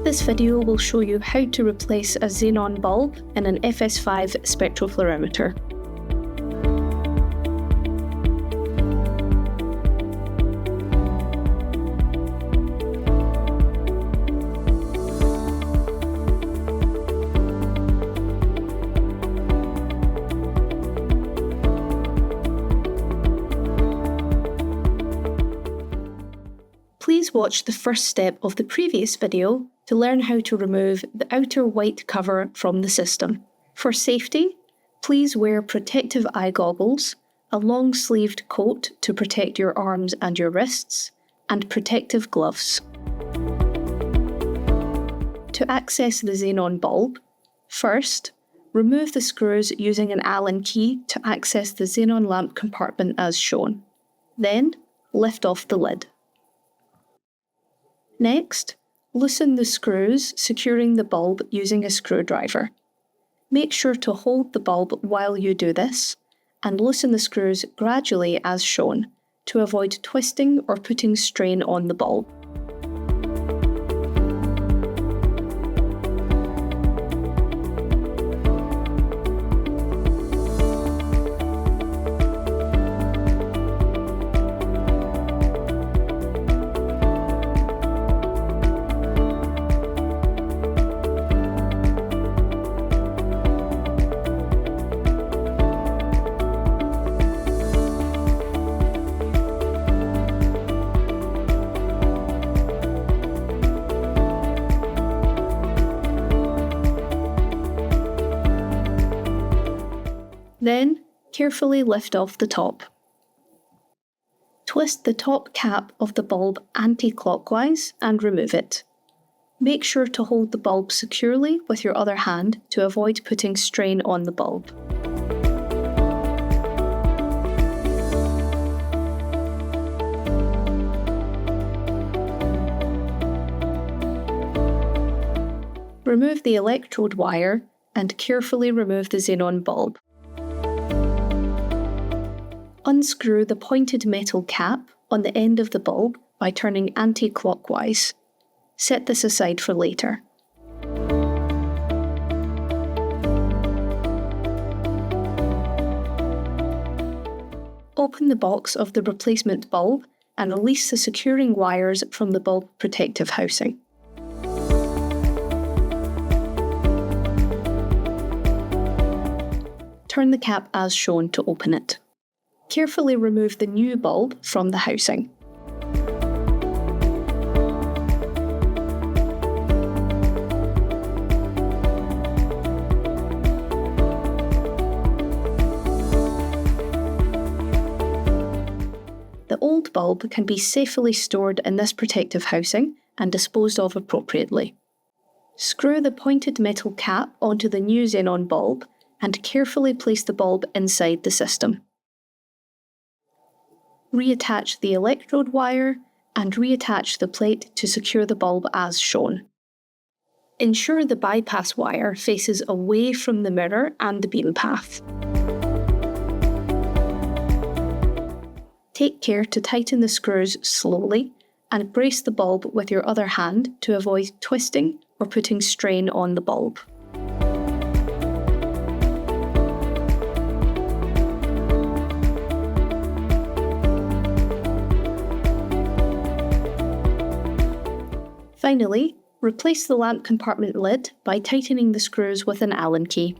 This video will show you how to replace a xenon bulb in an FS5 spectrofluorometer. Please watch the first step of the previous video to learn how to remove the outer white cover from the system. For safety, please wear protective eye goggles, a long-sleeved coat to protect your arms and your wrists, and protective gloves. To access the xenon bulb, first, remove the screws using an Allen key to access the xenon lamp compartment as shown. Then, lift off the lid. Next, loosen the screws securing the bulb using a screwdriver. Make sure to hold the bulb while you do this, and loosen the screws gradually as shown, to avoid twisting or putting strain on the bulb. Then, carefully lift off the top. Twist the top cap of the bulb anti-clockwise and remove it. Make sure to hold the bulb securely with your other hand to avoid putting strain on the bulb. Remove the electrode wire and carefully remove the xenon bulb. Unscrew the pointed metal cap on the end of the bulb by turning anti-clockwise. Set this aside for later. Open the box of the replacement bulb and release the securing wires from the bulb protective housing. Turn the cap as shown to open it. Carefully remove the new bulb from the housing. The old bulb can be safely stored in this protective housing and disposed of appropriately. Screw the pointed metal cap onto the new xenon bulb and carefully place the bulb inside the system. Reattach the electrode wire and reattach the plate to secure the bulb as shown. Ensure the bypass wire faces away from the mirror and the beam path. Take care to tighten the screws slowly and brace the bulb with your other hand to avoid twisting or putting strain on the bulb. Finally, replace the lamp compartment lid by tightening the screws with an Allen key.